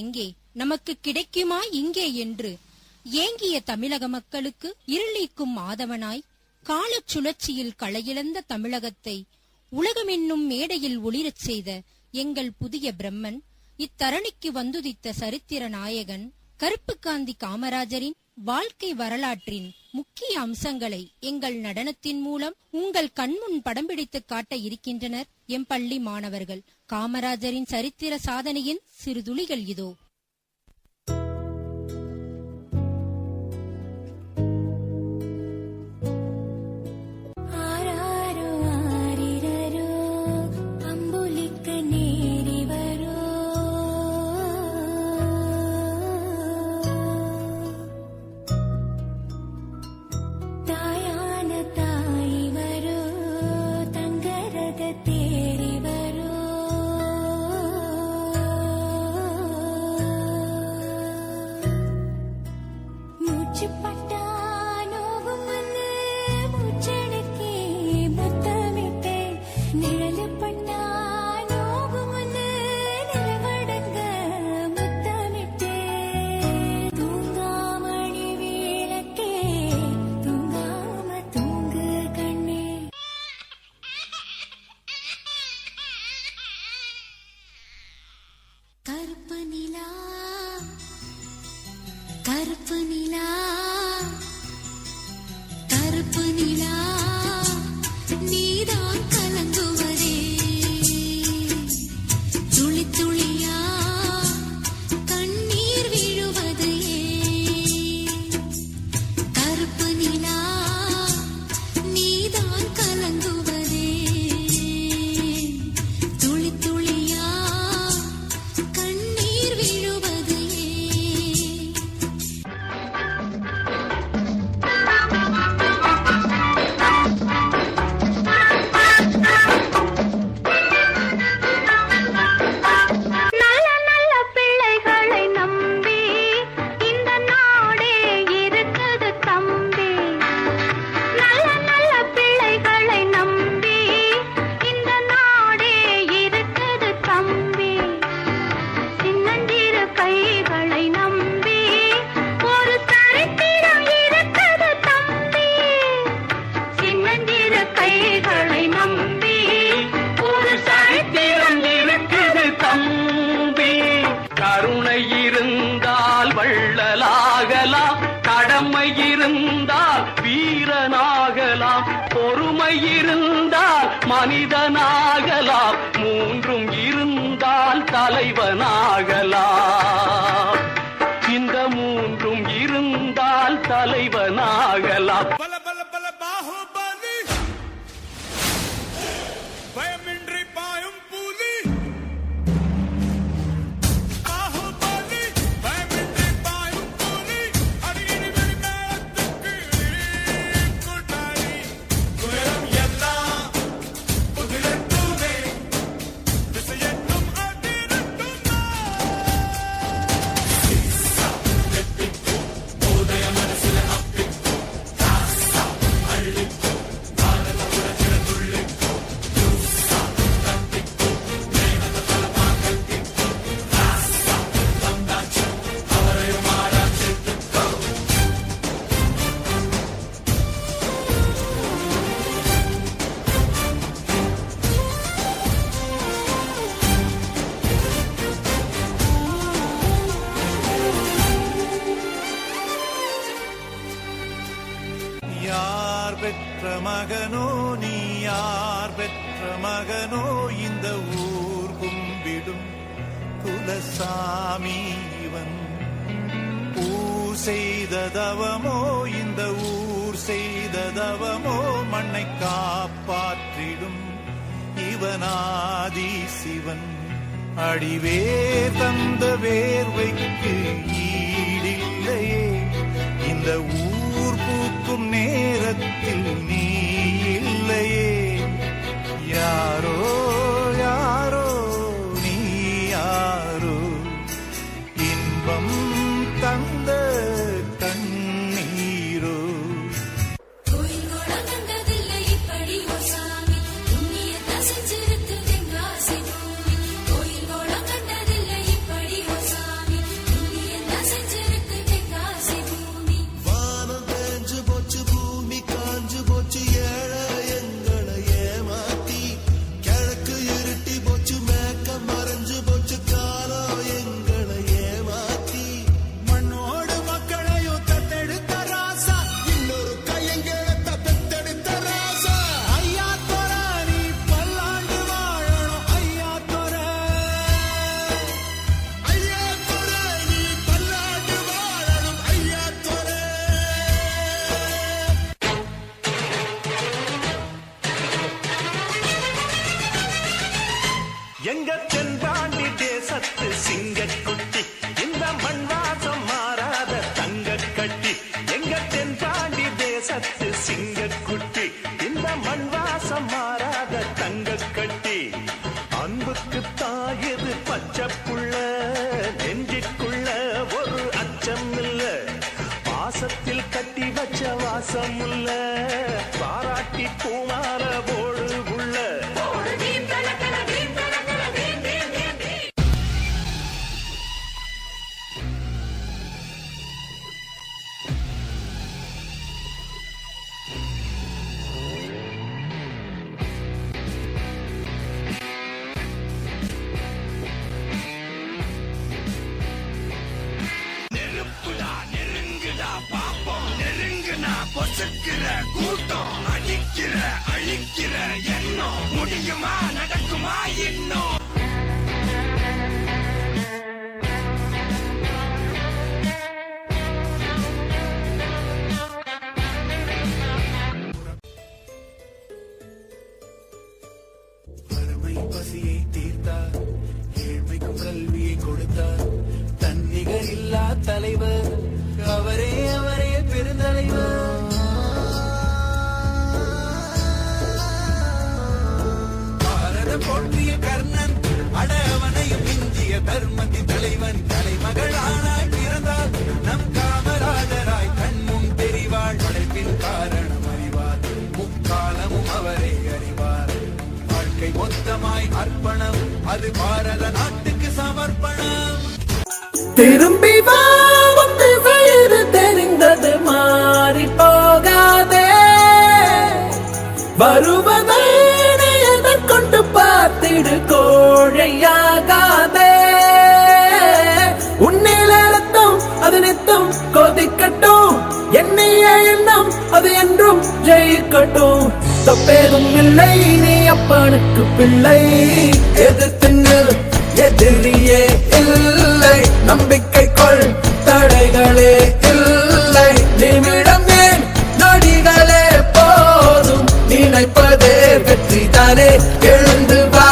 எங்கே நமக்கு கிடைக்குமா இங்கே என்று ஏங்கிய தமிழக மக்களுக்கு இருளீக்கும் மாதவனாய் காலச் சுழற்சியில் களையிழந்த தமிழகத்தை உலகமென்னும் மேடையில் ஒளிரச் செய்த எங்கள் புதிய பிரம்மன், இத்தரணிக்கு வந்துதித்த சரித்திர நாயகன் கருப்புக்காந்தி காமராஜரின் வாழ்க்கை வரலாற்றின் முக்கிய அம்சங்களை எங்கள் நடனத்தின் மூலம் உங்கள் கண்முன் படம் பிடித்து காட்ட இருக்கின்றனர் எம் பள்ளி மாணவர்கள். காமராஜரின் சரித்திர சாதனையின் சிறு துளிகள் இதோ. மனிதனாகலாம், மூன்றும் இருந்தால் தலைவனாகலாம். இந்த மூன்றும் இருந்தால் தலைவனாகலாம். பல பல பல பாகுபலி, பயமின்றி பாயும் புலி. பாகுபலி, பயமின்றி பாயும் புலி. அடிக்கடி வெளிமேளத்துக்கு கூட்டாளி. துயரம் எல்லாம் புதிலட்டுமே, திசையெட்டும் அதிரட்டுமே. உதய மனசுல அப்பிக்கும் காசா அள்ளிக்கும் பாரத புரட்சில துள்ளிக்கும் ஜூசா தட்டிக்கும் மேகத பல பாக்கத்திக்கும் காசா வந்தாச்சு அவரையும் ஆராய்ச்சிட்டுக்கோ. யார் பெற்ற மகனோ நீ, யார் பெற்ற மகனோ இந்த ஊர் கும்பிடும் குலசாமி இவன். ஊர் செய்த தவமோ இந்த ஊர் செய்த தவமோ, மண்ணை காப்பாற்றிடும் இவனாதி சிவன். அடிவேர் தந்த வேர்வைக்கு ஈடில்லையே, இந்த ஊர் பூக்கும் நேரத்தில் நீ இல்லையே. யாரோ யாரோ நீ யாரோ, இன்பம் தந்த கண்ணீரோ. கோயில் கூட கண்டதில்லை இப்படி ஒரு சாமி, புண்ணியத்தை செஞ்சிருக்குதே எங்க தென்பாண்டி தேசத்து சிங்கக்குட்டி இந்த மண் வாசம் மாறாத தங்க கட்டி எங்க தென்பாண்டி தேசத்து சிங்கக்குட்டி இந்த மண் வாசம் மாறாத தங்க கட்டி அன்புக்கு தாயது பச்சை புள்ள நெஞ்சுக்குள்ள ஒரு அச்சம் இல்ல பாசத்தில் கட்டி வச்ச வாசம் இல்ல பாராட்டி பூமால போடு உள்ள பொசுக்கிற கூட்டம் அடிக்கிற அழிக்கிற எண்ணம் முடியுமா நடக்குமா இன்னும் வறுமை பசியை தீர்த்தார் ஏழ்மைக்கும் கல்வியை கொடுத்தார் தன்னிகர் இல்லா தலைவர் அவரே அவரே பெருந்தலைவர் போற்றிய கர்ணன் அடவனையும் இந்திய தர்மத்தின் தலைவன் தலைமகளானாய் பிறந்தார் நம் காமராஜராய் கண்முன் தெரிவாள் உழைப்பின் காரணம் அறிவார் முக்காலமும் அவரை அறிவார் வாழ்க்கை மொத்தமாய் அர்ப்பணம் அது பாரத நாட்டுக்கு சமர்ப்பணம் திரும்பி வா வயது தெரிந்தது மாறி போகாதே வருவதை கொண்டு பார்த்திடு கோழையாகாதே உன்னில் அர்த்தம் அது நித்தம் கொதிக்கட்டும் எண்ணிய எண்ணம் அது என்றும் ஜெயிக்கட்டும் தப்பேதும் இல்லை நீ அப்பனுக்கு பிள்ளை எதிர்த்து நில் எதிரியே இல்லை நம்பிக்கை கொள் தடைகளே இல்லை நிமிடம் ஏன் நொடிகளே போதும் நினைப்பதே வெற்றிதானே எழுந்து வா